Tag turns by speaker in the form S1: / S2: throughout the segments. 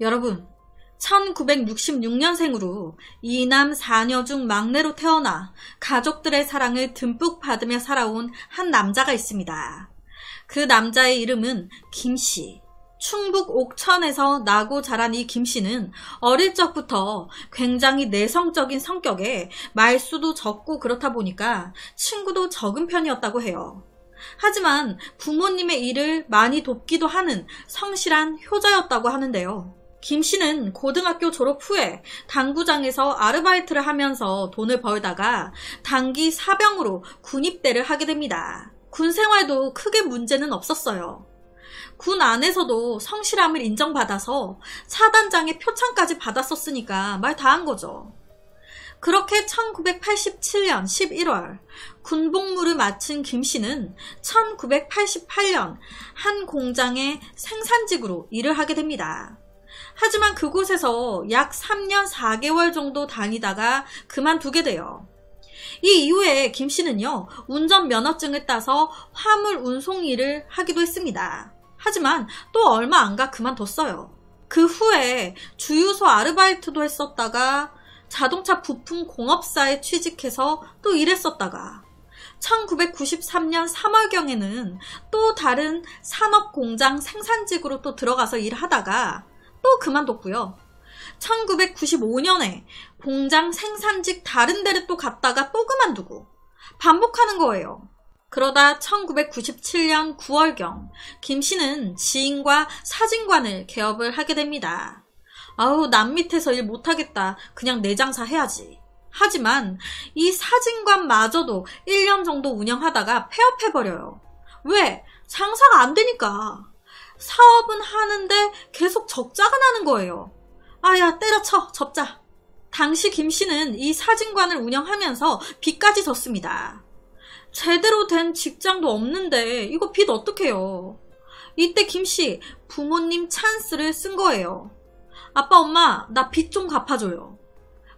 S1: 여러분, 1966년생으로 2남 4녀 중 막내로 태어나 가족들의 사랑을 듬뿍 받으며 살아온 한 남자가 있습니다. 그 남자의 이름은 김씨. 충북 옥천에서 나고 자란 이 김씨는 어릴 적부터 굉장히 내성적인 성격에 말수도 적고 그렇다 보니까 친구도 적은 편이었다고 해요. 하지만 부모님의 일을 많이 돕기도 하는 성실한 효자였다고 하는데요. 김씨는 고등학교 졸업 후에 당구장에서 아르바이트를 하면서 돈을 벌다가 단기 사병으로 군입대를 하게 됩니다. 군 생활도 크게 문제는 없었어요. 군 안에서도 성실함을 인정받아서 사단장의 표창까지 받았었으니까 말 다 한 거죠. 그렇게 1987년 11월 군복무를 마친 김씨는 1988년 한 공장의 생산직으로 일을 하게 됩니다. 하지만 그곳에서 약 3년 4개월 정도 다니다가 그만두게 돼요. 이 이후에 김씨는요, 운전면허증을 따서 화물 운송 일을 하기도 했습니다. 하지만 또 얼마 안 가 그만뒀어요. 그 후에 주유소 아르바이트도 했었다가 자동차 부품 공업사에 취직해서 또 일했었다가 1993년 3월경에는 또 다른 산업공장 생산직으로 또 들어가서 일하다가 또 그만뒀고요. 1995년에 공장 생산직 다른 데를 또 갔다가 또 그만두고 반복하는 거예요. 그러다 1997년 9월경 김씨는 지인과 사진관을 개업을 하게 됩니다. 아우, 남 밑에서 일 못하겠다. 그냥 내 장사 해야지. 하지만 이 사진관마저도 1년 정도 운영하다가 폐업해버려요. 왜? 장사가 안 되니까. 사업은 하는데 계속 적자가 나는 거예요. 아야, 때려쳐, 접자. 당시 김씨는 이 사진관을 운영하면서 빚까지 졌습니다. 제대로 된 직장도 없는데 이거 빚 어떡해요. 이때 김씨 부모님 찬스를 쓴 거예요. 아빠, 엄마, 나 빚 좀 갚아줘요.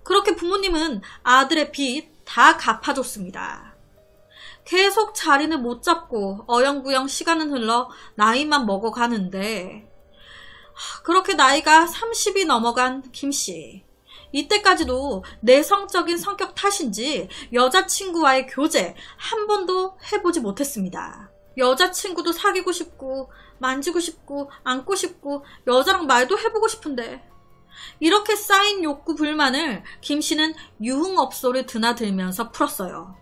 S1: 그렇게 부모님은 아들의 빚 다 갚아줬습니다. 계속 자리는 못 잡고 어영부영 시간은 흘러 나이만 먹어가는데 그렇게 나이가 30이 넘어간 김씨. 이때까지도 내성적인 성격 탓인지 여자친구와의 교제 한 번도 해보지 못했습니다. 여자친구도 사귀고 싶고 만지고 싶고 안고 싶고 여자랑 말도 해보고 싶은데 이렇게 쌓인 욕구 불만을 김씨는 유흥업소를 드나들면서 풀었어요.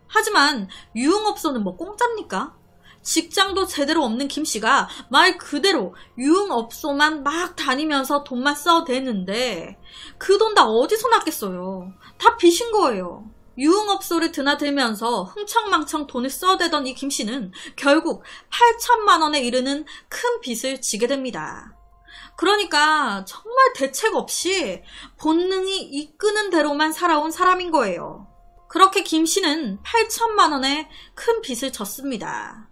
S1: 하지만 유흥업소는 뭐 공짜입니까? 직장도 제대로 없는 김씨가 말 그대로 유흥업소만 막 다니면서 돈만 써대는데 그 돈 다 어디서 났겠어요. 다 빚인 거예요. 유흥업소를 드나들면서 흥청망청 돈을 써대던 이 김씨는 결국 8천만 원에 이르는 큰 빚을 지게 됩니다. 그러니까 정말 대책 없이 본능이 이끄는 대로만 살아온 사람인 거예요. 그렇게 김씨는 8천만 원의 큰 빚을 졌습니다.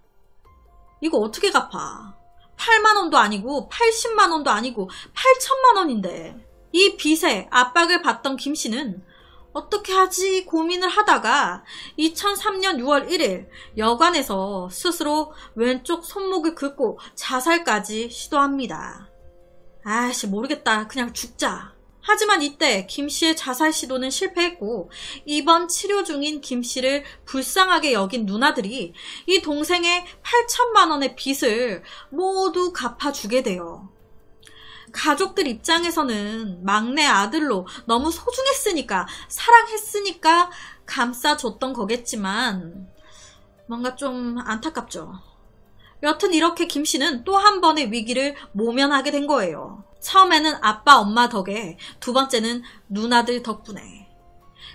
S1: 이거 어떻게 갚아? 8만 원도 아니고 80만 원도 아니고 8천만 원인데 이 빚에 압박을 받던 김씨는 어떻게 하지 고민을 하다가 2003년 6월 1일 여관에서 스스로 왼쪽 손목을 긋고 자살까지 시도합니다. 아이씨, 모르겠다. 그냥 죽자. 하지만 이때 김씨의 자살 시도는 실패했고 입원 치료 중인 김씨를 불쌍하게 여긴 누나들이 이 동생의 8천만 원의 빚을 모두 갚아주게 돼요. 가족들 입장에서는 막내 아들로 너무 소중했으니까 사랑했으니까 감싸줬던 거겠지만 뭔가 좀 안타깝죠. 여튼 이렇게 김씨는 또 한 번의 위기를 모면하게 된 거예요. 처음에는 아빠 엄마 덕에 두 번째는 누나들 덕분에.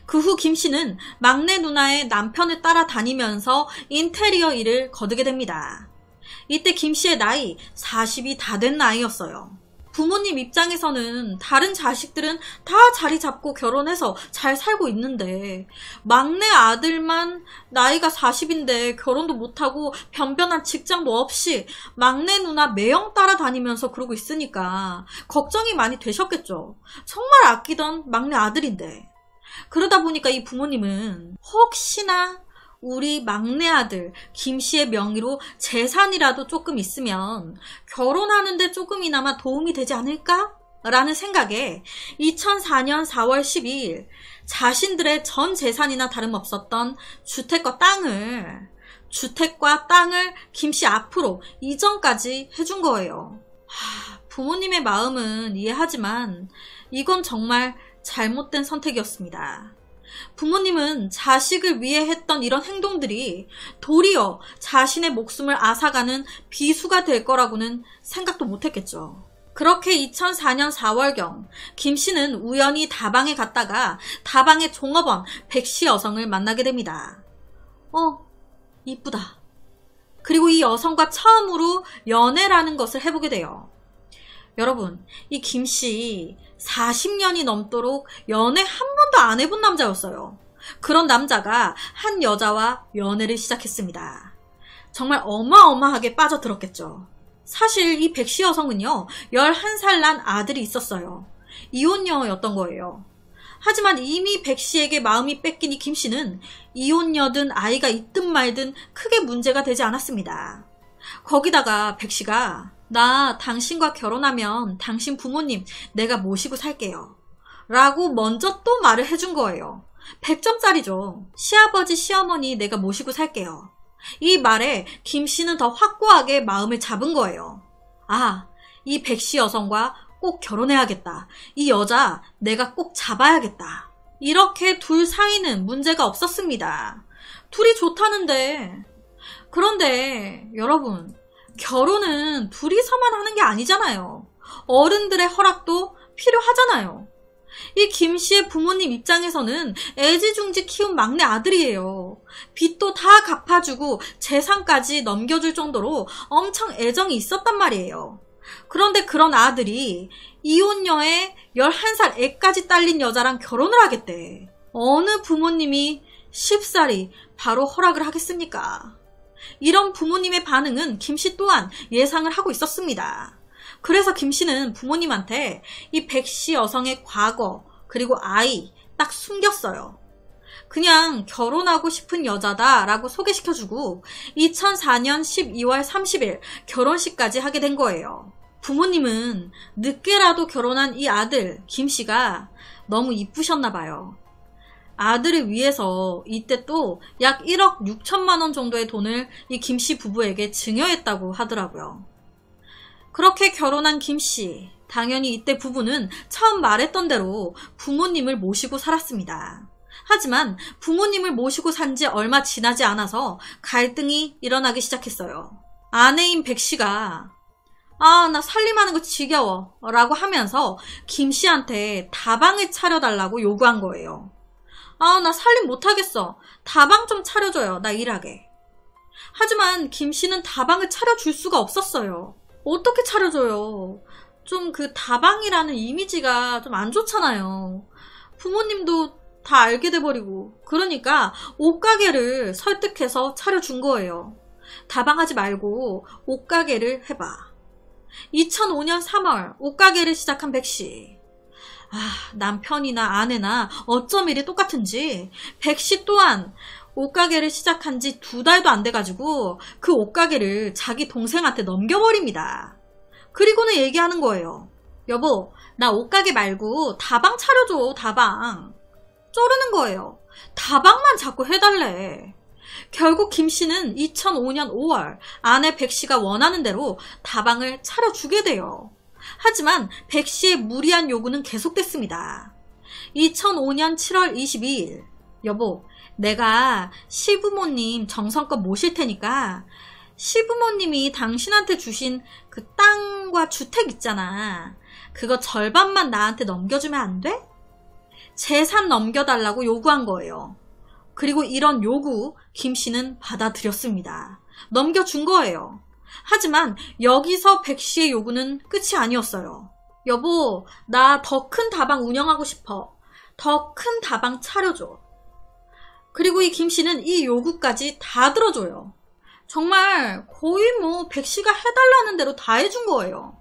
S1: 그 후 김씨는 막내 누나의 남편을 따라다니면서 인테리어 일을 거두게 됩니다. 이때 김씨의 나이 40이 다 된 나이였어요. 부모님 입장에서는 다른 자식들은 다 자리 잡고 결혼해서 잘 살고 있는데 막내 아들만 나이가 40인데 결혼도 못하고 변변한 직장도 없이 막내 누나 매형 따라다니면서 그러고 있으니까 걱정이 많이 되셨겠죠. 정말 아끼던 막내 아들인데. 그러다 보니까 이 부모님은 혹시나 우리 막내 아들 김씨의 명의로 재산이라도 조금 있으면 결혼하는데 조금이나마 도움이 되지 않을까? 라는 생각에 2004년 4월 12일 자신들의 전 재산이나 다름없었던 주택과 땅을 김씨 앞으로 이전까지 해준 거예요. 부모님의 마음은 이해하지만 이건 정말 잘못된 선택이었습니다. 부모님은 자식을 위해 했던 이런 행동들이 도리어 자신의 목숨을 앗아가는 비수가 될 거라고는 생각도 못했겠죠. 그렇게 2004년 4월경 김씨는 우연히 다방에 갔다가 다방의 종업원 백씨 여성을 만나게 됩니다. 이쁘다. 그리고 이 여성과 처음으로 연애라는 것을 해보게 돼요. 여러분, 이 김씨 40년이 넘도록 연애 한 번도 안 해본 남자였어요. 그런 남자가 한 여자와 연애를 시작했습니다. 정말 어마어마하게 빠져들었겠죠. 사실 이 백씨 여성은요, 11살 난 아들이 있었어요. 이혼녀였던 거예요. 하지만 이미 백씨에게 마음이 뺏긴 이 김씨는 이혼녀든 아이가 있든 말든 크게 문제가 되지 않았습니다. 거기다가 백씨가 나 당신과 결혼하면 당신 부모님 내가 모시고 살게요. 라고 먼저 또 말을 해준 거예요. 100점짜리죠. 시아버지, 시어머니 내가 모시고 살게요. 이 말에 김씨는 더 확고하게 마음을 잡은 거예요. 이 백씨 여성과 꼭 결혼해야겠다. 이 여자 내가 꼭 잡아야겠다. 이렇게 둘 사이는 문제가 없었습니다. 둘이 좋다는데. 그런데 여러분, 결혼은 둘이서만 하는 게 아니잖아요. 어른들의 허락도 필요하잖아요. 이 김씨의 부모님 입장에서는 애지중지 키운 막내 아들이에요. 빚도 다 갚아주고 재산까지 넘겨줄 정도로 엄청 애정이 있었단 말이에요. 그런데 그런 아들이 이혼녀의 11살 애까지 딸린 여자랑 결혼을 하겠대. 어느 부모님이 쉽사리 바로 허락을 하겠습니까? 이런 부모님의 반응은 김씨 또한 예상을 하고 있었습니다. 그래서 김씨는 부모님한테 이 백씨 여성의 과거 그리고 아이 딱 숨겼어요. 그냥 결혼하고 싶은 여자다라고 소개시켜주고 2004년 12월 30일 결혼식까지 하게 된 거예요. 부모님은 늦게라도 결혼한 이 아들 김씨가 너무 이쁘셨나 봐요. 아들을 위해서 이때 또 약 1억 6천만 원 정도의 돈을 이 김씨 부부에게 증여했다고 하더라고요. 그렇게 결혼한 김씨, 당연히 이때 부부는 처음 말했던 대로 부모님을 모시고 살았습니다. 하지만 부모님을 모시고 산 지 얼마 지나지 않아서 갈등이 일어나기 시작했어요. 아내인 백씨가 나 살림하는 거 지겨워 라고 하면서 김씨한테 다방을 차려달라고 요구한 거예요. 나 살림 못하겠어. 다방 좀 차려줘요. 나 일하게. 하지만 김씨는 다방을 차려줄 수가 없었어요. 어떻게 차려줘요? 좀 그 다방이라는 이미지가 좀 안 좋잖아요. 부모님도 다 알게 돼버리고. 그러니까 옷가게를 설득해서 차려준 거예요. 다방하지 말고 옷가게를 해봐. 2005년 3월 옷가게를 시작한 백씨. 남편이나 아내나 어쩜 일이 똑같은지 백씨 또한 옷가게를 시작한 지 2달도 안 돼가지고 그 옷가게를 자기 동생한테 넘겨버립니다. 그리고는 얘기하는 거예요. 여보, 나 옷가게 말고 다방 차려줘, 다방. 쪼르는 거예요. 다방만 자꾸 해달래. 결국 김씨는 2005년 5월 아내 백씨가 원하는 대로 다방을 차려주게 돼요. 하지만 백씨의 무리한 요구는 계속됐습니다. 2005년 7월 22일 여보, 내가 시부모님 정성껏 모실 테니까 시부모님이 당신한테 주신 그 땅과 주택 있잖아. 그거 절반만 나한테 넘겨주면 안 돼? 재산 넘겨달라고 요구한 거예요. 그리고 이런 요구 김씨는 받아들였습니다. 넘겨준 거예요. 하지만 여기서 백씨의 요구는 끝이 아니었어요. 여보, 나 더 큰 다방 운영하고 싶어. 더 큰 다방 차려줘. 그리고 이 김씨는 이 요구까지 다 들어줘요. 정말 거의 백씨가 해달라는 대로 다 해준 거예요.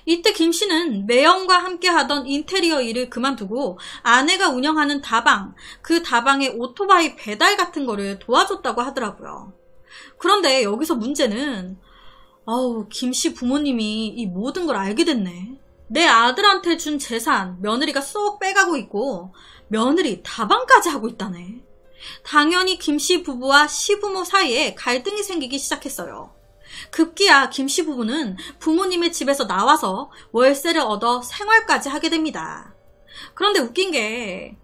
S1: 이때 김씨는 매형과 함께 하던 인테리어 일을 그만두고 아내가 운영하는 다방, 그 다방의 오토바이 배달 같은 거를 도와줬다고 하더라고요. 그런데 여기서 문제는 김씨 부모님이 이 모든 걸 알게 됐네. 내 아들한테 준 재산 며느리가 쏙 빼가고 있고 며느리 다방까지 하고 있다네. 당연히 김씨 부부와 시부모 사이에 갈등이 생기기 시작했어요. 급기야 김씨 부부는 부모님의 집에서 나와서 월세를 얻어 생활까지 하게 됩니다. 그런데 웃긴 게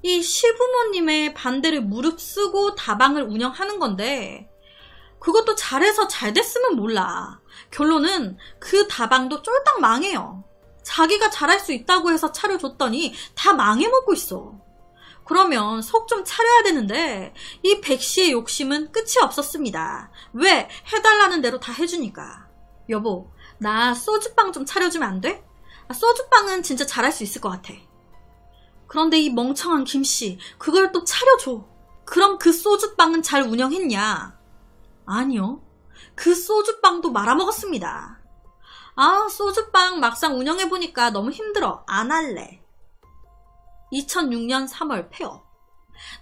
S1: 이 시부모님의 반대를 무릅쓰고 다방을 운영하는 건데 그것도 잘해서 잘 됐으면 몰라. 결론은 그 다방도 쫄딱 망해요. 자기가 잘할 수 있다고 해서 차려줬더니 다 망해먹고 있어. 그러면 속 좀 차려야 되는데 이 백씨의 욕심은 끝이 없었습니다. 왜? 해달라는 대로 다 해주니까. 여보, 나 소주빵 좀 차려주면 안 돼? 소주빵은 진짜 잘할 수 있을 것 같아. 그런데 이 멍청한 김씨, 그걸 또 차려줘. 그럼 그 소주빵은 잘 운영했냐? 아니요. 그 소주빵도 말아먹었습니다. 소주빵 막상 운영해보니까 너무 힘들어. 안 할래. 2006년 3월 폐업.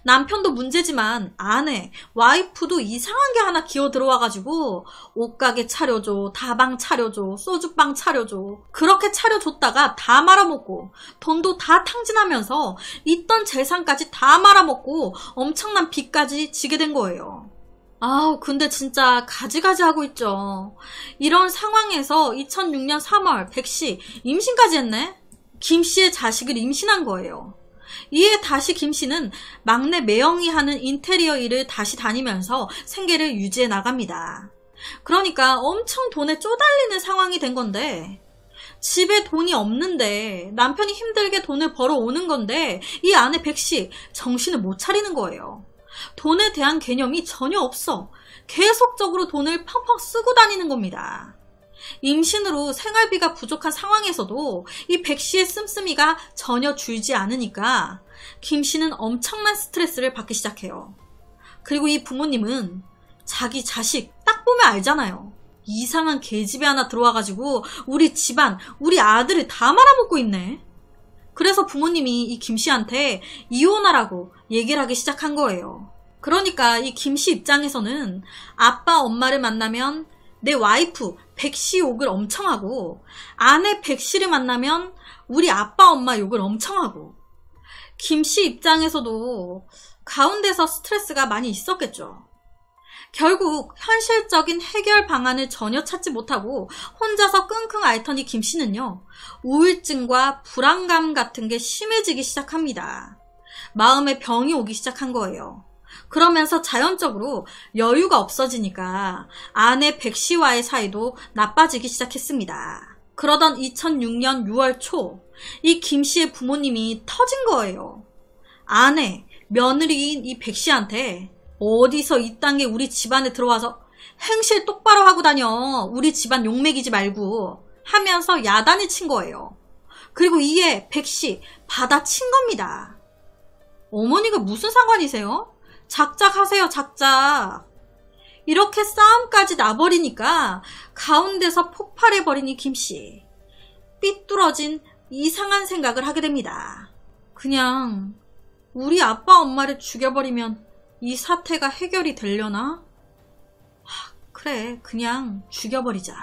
S1: 남편도 문제지만 아내, 와이프도 이상한 게 하나 기어 들어와가지고 옷가게 차려줘, 다방 차려줘, 소주빵 차려줘. 그렇게 차려줬다가 다 말아먹고 돈도 다 탕진하면서 있던 재산까지 다 말아먹고 엄청난 빚까지 지게 된 거예요. 근데 진짜 가지가지 하고 있죠. 이런 상황에서 2006년 3월 백씨 임신까지 했네? 김씨의 자식을 임신한 거예요. 이에 다시 김씨는 막내 매영이 하는 인테리어 일을 다시 다니면서 생계를 유지해 나갑니다. 그러니까 엄청 돈에 쪼달리는 상황이 된 건데 집에 돈이 없는데 남편이 힘들게 돈을 벌어오는 건데 이 아내 백씨 정신을 못 차리는 거예요. 돈에 대한 개념이 전혀 없어. 계속적으로 돈을 펑펑 쓰고 다니는 겁니다. 임신으로 생활비가 부족한 상황에서도 이 백씨의 씀씀이가 전혀 줄지 않으니까 김씨는 엄청난 스트레스를 받기 시작해요. 그리고 이 부모님은 자기 자식 딱 보면 알잖아요. 이상한 계집애 하나 들어와가지고 우리 집안, 우리 아들을 다 말아먹고 있네. 그래서 부모님이 이 김씨한테 이혼하라고 얘기를 하기 시작한 거예요. 그러니까 이 김씨 입장에서는 아빠 엄마를 만나면 내 와이프 백씨 욕을 엄청 하고 아내 백씨를 만나면 우리 아빠 엄마 욕을 엄청 하고 김씨 입장에서도 가운데서 스트레스가 많이 있었겠죠. 결국 현실적인 해결 방안을 전혀 찾지 못하고 혼자서 끙끙 앓더니 김씨는요, 우울증과 불안감 같은 게 심해지기 시작합니다. 마음에 병이 오기 시작한 거예요. 그러면서 자연적으로 여유가 없어지니까 아내 백씨와의 사이도 나빠지기 시작했습니다. 그러던 2006년 6월 초, 이 김씨의 부모님이 터진 거예요. 아내, 며느리인 이 백씨한테 어디서 이 땅에 우리 집안에 들어와서 행실 똑바로 하고 다녀. 우리 집안 욕먹이지 말고 하면서 야단을 친 거예요. 그리고 이에 백씨 받아친 겁니다. 어머니가 무슨 상관이세요? 작작하세요, 작작. 이렇게 싸움까지 나버리니까 가운데서 폭발해버린 이 김씨. 삐뚤어진 이상한 생각을 하게 됩니다. 그냥 우리 아빠 엄마를 죽여버리면 이 사태가 해결이 되려나? 그래, 그냥 죽여버리자.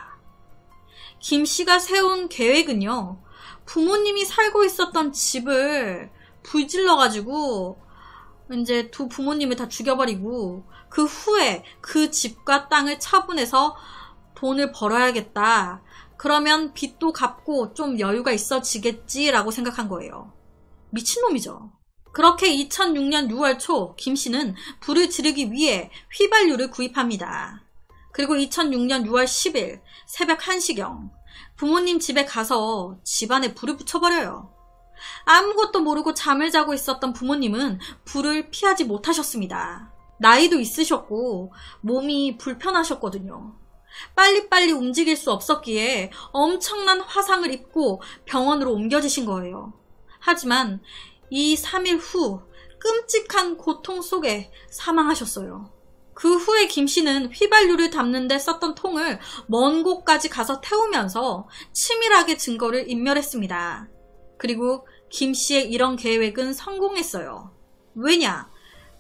S1: 김씨가 세운 계획은요, 부모님이 살고 있었던 집을 불질러가지고 이제 두 부모님을 다 죽여버리고 그 후에 그 집과 땅을 처분해서 돈을 벌어야겠다. 그러면 빚도 갚고 좀 여유가 있어지겠지라고 생각한 거예요. 미친놈이죠. 그렇게 2006년 6월 초 김씨는 불을 지르기 위해 휘발유를 구입합니다. 그리고 2006년 6월 10일 새벽 1시경 부모님 집에 가서 집안에 불을 붙여버려요. 아무것도 모르고 잠을 자고 있었던 부모님은 불을 피하지 못하셨습니다. 나이도 있으셨고 몸이 불편하셨거든요. 빨리빨리 움직일 수 없었기에 엄청난 화상을 입고 병원으로 옮겨지신 거예요. 하지만 이 3일 후 끔찍한 고통 속에 사망하셨어요. 그 후에 김씨는 휘발유를 담는 데 썼던 통을 먼 곳까지 가서 태우면서 치밀하게 증거를 인멸했습니다. 그리고 김씨의 이런 계획은 성공했어요. 왜냐?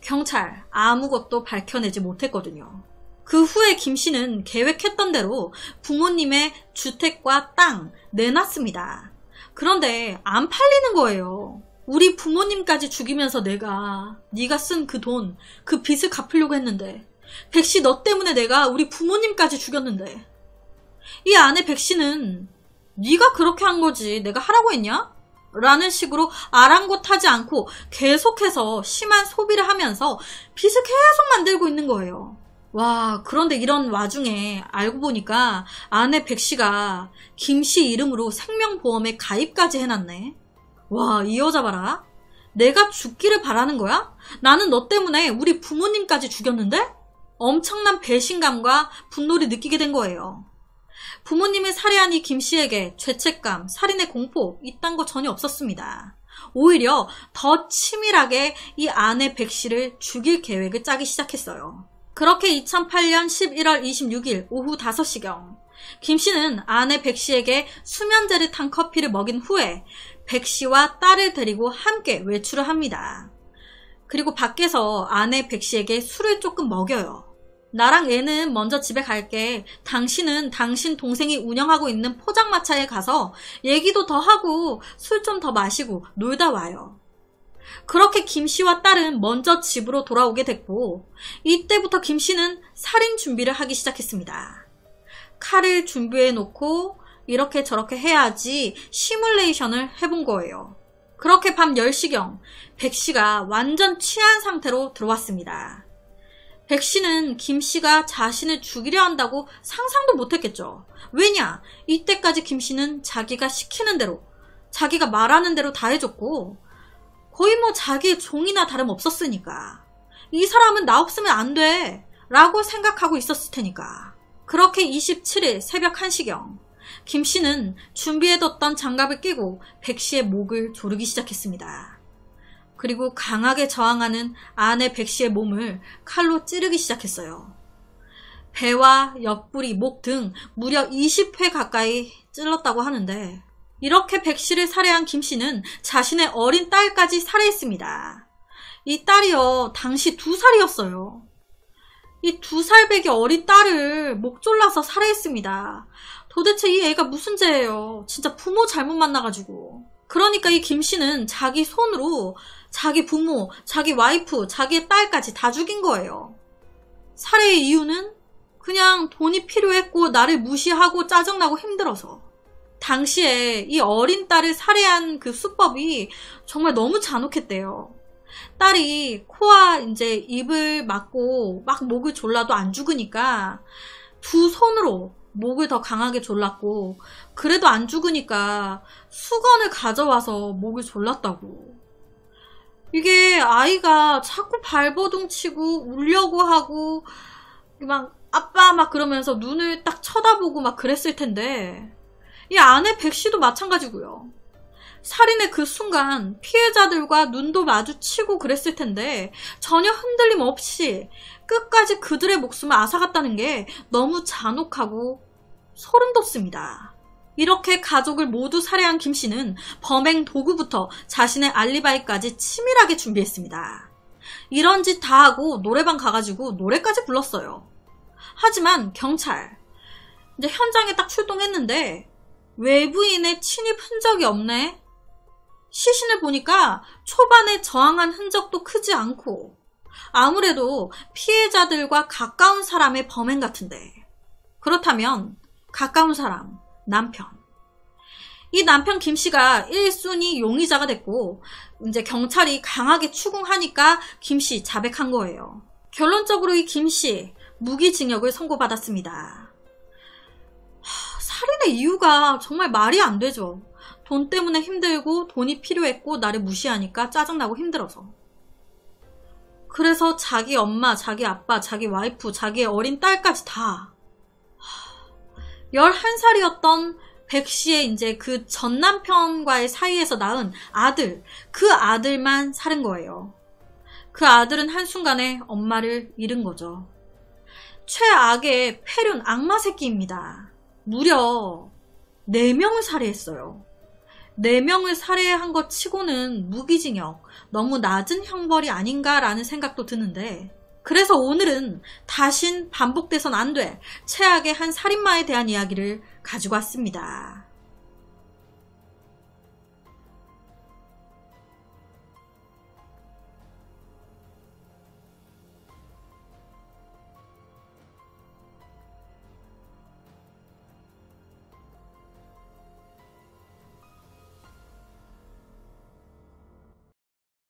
S1: 경찰 아무것도 밝혀내지 못했거든요. 그 후에 김씨는 계획했던 대로 부모님의 주택과 땅 내놨습니다. 그런데 안 팔리는 거예요. 우리 부모님까지 죽이면서 네가 쓴 그 돈, 그 빚을 갚으려고 했는데, 백씨 너 때문에 내가 우리 부모님까지 죽였는데, 이 아내 백씨는 네가 그렇게 한 거지 내가 하라고 했냐? 라는 식으로 아랑곳하지 않고 계속해서 심한 소비를 하면서 빚을 계속 만들고 있는 거예요. 와, 그런데 이런 와중에 알고 보니까 아내 백씨가 김씨 이름으로 생명보험에 가입까지 해놨네. 와, 이 여자 봐라. 내가 죽기를 바라는 거야? 나는 너 때문에 우리 부모님까지 죽였는데? 엄청난 배신감과 분노를 느끼게 된 거예요. 부모님을 살해한 이 김씨에게 죄책감, 살인의 공포 이딴 거 전혀 없었습니다. 오히려 더 치밀하게 이 아내 백씨를 죽일 계획을 짜기 시작했어요. 그렇게 2008년 11월 26일 오후 5시경 김씨는 아내 백씨에게 수면제를 탄 커피를 먹인 후에 백씨와 딸을 데리고 함께 외출을 합니다. 그리고 밖에서 아내 백씨에게 술을 조금 먹여요. 나랑 애는 먼저 집에 갈게. 당신은 당신 동생이 운영하고 있는 포장마차에 가서 얘기도 더 하고 술 좀 더 마시고 놀다 와요. 그렇게 김씨와 딸은 먼저 집으로 돌아오게 됐고 이때부터 김씨는 살인 준비를 하기 시작했습니다. 칼을 준비해 놓고 이렇게 저렇게 해야지 시뮬레이션을 해본 거예요. 그렇게 밤 10시경 백씨가 완전 취한 상태로 들어왔습니다. 백씨는 김씨가 자신을 죽이려 한다고 상상도 못했겠죠. 왜냐? 이때까지 김씨는 자기가 시키는 대로, 자기가 말하는 대로 다 해줬고 거의 뭐 자기의 종이나 다름없었으니까. 이 사람은 나 없으면 안 돼 라고 생각하고 있었을 테니까. 그렇게 27일 새벽 1시경 김씨는 준비해뒀던 장갑을 끼고 백씨의 목을 조르기 시작했습니다. 그리고 강하게 저항하는 아내 백씨의 몸을 칼로 찌르기 시작했어요. 배와 옆구리, 목 등 무려 20회 가까이 찔렀다고 하는데 이렇게 백씨를 살해한 김씨는 자신의 어린 딸까지 살해했습니다. 이 딸이요, 당시 2살이었어요. 이 2살배기 어린 딸을 목 졸라서 살해했습니다. 도대체 이 애가 무슨 죄예요? 진짜 부모 잘못 만나가지고. 그러니까 이 김씨는 자기 손으로 자기 부모, 자기 와이프, 자기의 딸까지 다 죽인 거예요. 살해의 이유는 그냥 돈이 필요했고 나를 무시하고 짜증나고 힘들어서. 당시에 이 어린 딸을 살해한 그 수법이 정말 너무 잔혹했대요. 딸이 코와 이제 입을 막고 막 목을 졸라도 안 죽으니까 두 손으로 목을 더 강하게 졸랐고 그래도 안 죽으니까 수건을 가져와서 목을 졸랐다고. 이게 아이가 자꾸 발버둥 치고 울려고 하고 막 아빠 막 그러면서 눈을 딱 쳐다보고 막 그랬을 텐데 이 아내 백씨도 마찬가지고요. 살인의 그 순간 피해자들과 눈도 마주치고 그랬을 텐데 전혀 흔들림 없이 끝까지 그들의 목숨을 앗아갔다는 게 너무 잔혹하고 소름 돋습니다. 이렇게 가족을 모두 살해한 김씨는 범행 도구부터 자신의 알리바이까지 치밀하게 준비했습니다. 이런 짓 다 하고 노래방 가가지고 노래까지 불렀어요. 하지만 경찰, 이제 현장에 딱 출동했는데 외부인의 침입 흔적이 없네. 시신을 보니까 초반에 저항한 흔적도 크지 않고 아무래도 피해자들과 가까운 사람의 범행 같은데. 그렇다면 가까운 사람, 남편. 이 남편 김씨가 1순위 용의자가 됐고 이제 경찰이 강하게 추궁하니까 김씨 자백한 거예요. 결론적으로 이 김씨 무기징역을 선고받았습니다. 살인의 이유가 정말 말이 안 되죠. 돈 때문에 힘들고 돈이 필요했고 나를 무시하니까 짜증나고 힘들어서. 그래서 자기 엄마, 자기 아빠, 자기 와이프, 자기의 어린 딸까지 다 11살이었던 백씨의 이제 그 전 남편과의 사이에서 낳은 아들, 그 아들만 살은 거예요. 그 아들은 한순간에 엄마를 잃은 거죠. 최악의 폐륜 악마 새끼입니다. 무려 4명을 살해했어요. 4명을 살해한 것 치고는 무기징역, 너무 낮은 형벌이 아닌가라는 생각도 드는데 그래서 오늘은 다신 반복돼선 안 돼 최악의 한 살인마에 대한 이야기를 가지고 왔습니다.